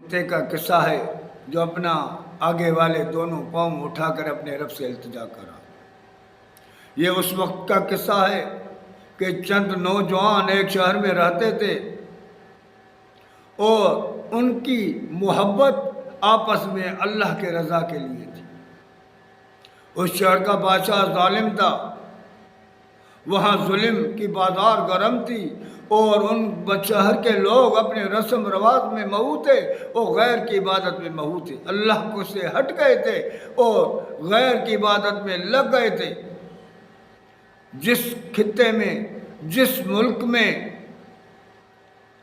کتے کا قصہ ہے جو اپنا آگے والے دونوں پاؤں اٹھا کر اپنے رب سے التجا کرا۔ یہ اس وقت کا قصہ ہے کہ چند نوجوان ایک شہر میں رہتے تھے اور ان کی محبت آپس میں اللہ کے رضا کے لیے تھی۔ اس شہر کا بادشاہ ظالم تھا، وہاں ظلم کی بازار گرم تھی اور ان شہر کے لوگ اپنے رسم رواج میں مہو تھے اور غیر کی عبادت میں مہو تھے، اللہ کو سے ہٹ گئے تھے اور غیر کی عبادت میں لگ گئے تھے۔ جس خطے میں، جس ملک میں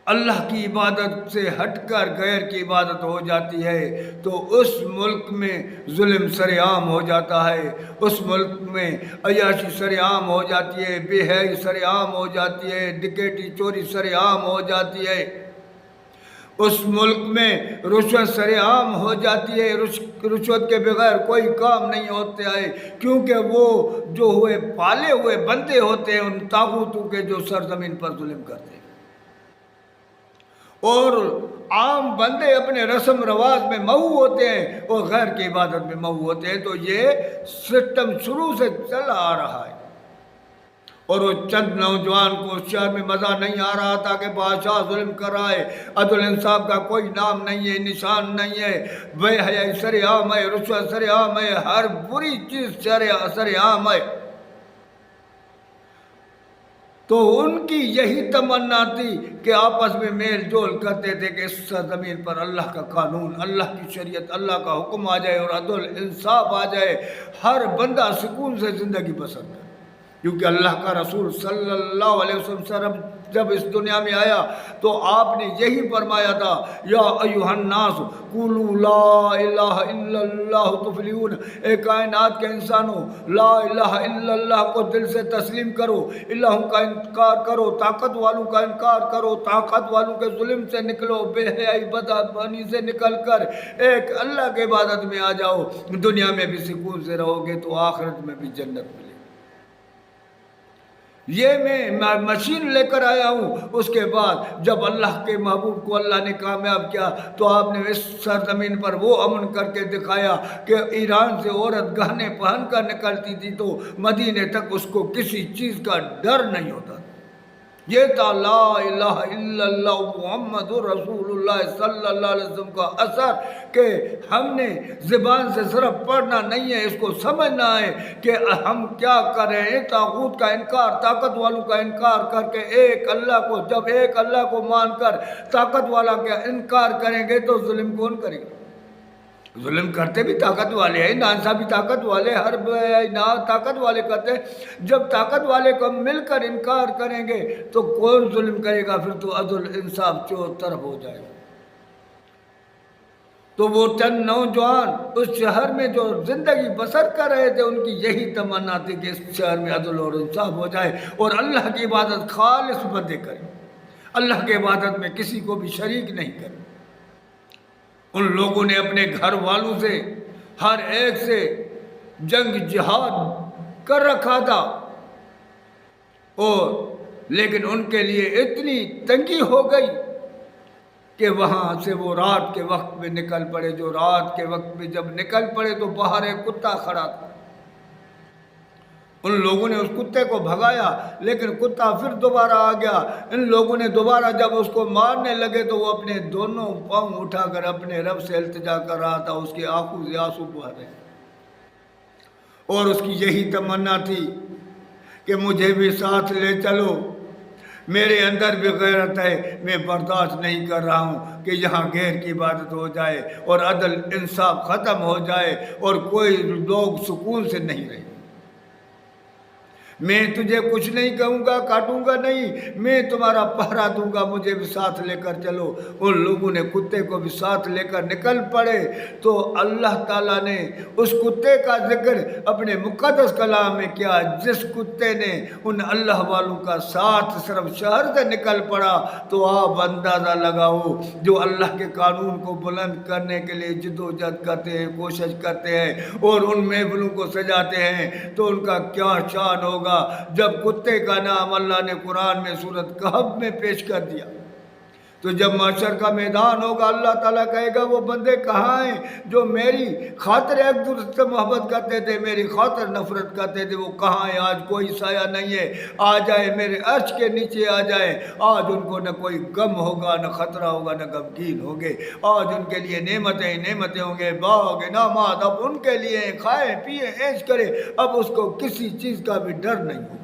اللہ کی عبادت سے ہٹ کر غیر کی عبادت ہو جاتی ہے تو اس ملک میں ظلم سر عام ہو جاتا ہے، اس ملک میں عیاشی سر عام ہو جاتی ہے، بے حیائی سر عام ہو جاتی ہے، ڈکیتی چوری سر عام ہو جاتی ہے، اس ملک میں رشوت سر عام ہو جاتی ہے۔ رشوت کے بغیر کوئی کام نہیں ہوتے ہے، کیونکہ وہ جو ہوئے پالے ہوئے بندے ہوتے ہیں ان طاغوتوں کے جو سرزمین پر ظلم کرتے ہیں، اور عام بندے اپنے رسم رواج میں مہو ہوتے ہیں اور غیر کی عبادت میں مہو ہوتے ہیں۔ تو یہ سسٹم شروع سے چلا آ رہا ہے، اور وہ چند نوجوان کو اس شہر میں مزہ نہیں آ رہا تھا کہ بادشاہ ظلم کر رہا ہے، عدل انصاف کا کوئی نام نہیں ہے، نشان نہیں ہے، بے حیائی سر عام ہے، رشوت سر عام ہے، ہر بری چیز سر عام ہے۔ تو ان کی یہی تمنا تھی کہ آپس میں میل جول کرتے تھے کہ اس سرزمین پر اللہ کا قانون، اللہ کی شریعت، اللہ کا حکم آ جائے اور عدل انصاف آ جائے، ہر بندہ سکون سے زندگی بسر کرے۔ کیونکہ اللہ کا رسول صلی اللہ علیہ وسلم جب اس دنیا میں آیا تو آپ نے یہی فرمایا تھا، یا ایھا الناس قولوا لا الہ الا اللہ تفلحون، اے کائنات کے انسانوں، لا الہ الا اللہ کو دل سے تسلیم کرو، الہوں کا انکار کرو، طاقت والوں کا انکار کرو، طاقت والوں کے ظلم سے نکلو، بے حیائی بدعملی سے نکل کر ایک اللہ کی عبادت میں آ جاؤ، دنیا میں بھی سکون سے رہو گے تو آخرت میں بھی جنت ملے۔ یہ میں مشین لے کر آیا ہوں۔ اس کے بعد جب اللہ کے محبوب کو اللہ نے کامیاب کیا تو آپ نے اس سرزمین پر وہ امن کر کے دکھایا کہ ایران سے عورت گہنے پہن کر نکلتی تھی تو مدینے تک اس کو کسی چیز کا ڈر نہیں ہوتا۔ یہ تھا لا الہ الا اللہ محمد رسول اللہ صلی اللہ علیہ وسلم کا اثر، کہ ہم نے زبان سے صرف پڑھنا نہیں ہے، اس کو سمجھنا ہے کہ ہم کیا کر رہے ہیں۔ طاغوت کا انکار، طاقت والوں کا انکار کر کے ایک اللہ کو، جب ایک اللہ کو مان کر طاقت والا کا انکار کریں گے تو ظلم کون کرے گا؟ ظلم کرتے بھی طاقت والے ہیں، ناانصافی طاقت والے، ہر طاقت والے کرتے ہیں۔ جب طاقت والے کو مل کر انکار کریں گے تو کون ظلم کرے گا؟ پھر تو عدل انصاف چو طرف ہو جائے گا۔ تو وہ چند نوجوان اس شہر میں جو زندگی بسر کر رہے تھے ان کی یہی تمنا تھی کہ اس شہر میں عدل اور انصاف ہو جائے اور اللہ کی عبادت خالص بندے کریں، اللہ کی عبادت میں کسی کو بھی شریک نہیں کریں۔ ان لوگوں نے اپنے گھر والوں سے، ہر ایک سے جنگ جہاد کر رکھا تھا، اور لیکن ان کے لیے اتنی تنگی ہو گئی کہ وہاں سے وہ رات کے وقت میں نکل پڑے۔ جو رات کے وقت میں جب نکل پڑے تو باہر ایک کتا کھڑا تھا۔ ان لوگوں نے اس کتے کو بھگایا لیکن کتا پھر دوبارہ آ گیا۔ ان لوگوں نے دوبارہ جب اس کو مارنے لگے تو وہ اپنے دونوں پاؤں اٹھا کر اپنے رب سے التجا کر رہا تھا، اس کی آنکھوں سے آنسو بہہ رہے اور اس کی یہی تمنا تھی کہ مجھے بھی ساتھ لے چلو، میرے اندر بھی غیرت ہے، میں برداشت نہیں کر رہا ہوں کہ یہاں غیر کی عبادت ہو جائے اور عدل انصاف ختم ہو جائے اور کوئی لوگ سکون سے نہیں رہے۔ میں تجھے کچھ نہیں کہوں گا، کاٹوں گا نہیں، میں تمہارا پہرا دوں گا، مجھے بھی ساتھ لے کر چلو۔ ان لوگوں نے کتے کو بھی ساتھ لے کر نکل پڑے تو اللہ تعالیٰ نے اس کتے کا ذکر اپنے مقدس کلام میں کیا، جس کتے نے ان اللہ والوں کا ساتھ صرف شہر سے نکل پڑا۔ تو آپ اندازہ لگاؤ جو اللہ کے قانون کو بلند کرنے کے لیے جد و جہد کرتے ہیں، کوشش کرتے ہیں اور ان محفلوں کو سجاتے ہیں تو ان کا کیا شان ہوگا جب کتے کا نام اللہ نے قرآن میں سورۃ کہف میں پیش کر دیا۔ تو جب محشر کا میدان ہوگا اللہ تعالیٰ کہے گا وہ بندے کہاں ہیں جو میری خاطر ایک دوسرے سے محبت کرتے تھے، میری خاطر نفرت کرتے تھے، وہ کہاں ہیں؟ آج کوئی سایہ نہیں ہے، آ جائے میرے عرش کے نیچے آ جائے۔ آج ان کو نہ کوئی غم ہوگا، نہ خطرہ ہوگا، نہ غمگین ہوگے۔ آج ان کے لیے نعمتیں نعمتیں ہوں گے، باغ انعامات اب ان کے لیے، کھائے پیے عیش کرے، اب اس کو کسی چیز کا بھی ڈر نہیں ہوگا۔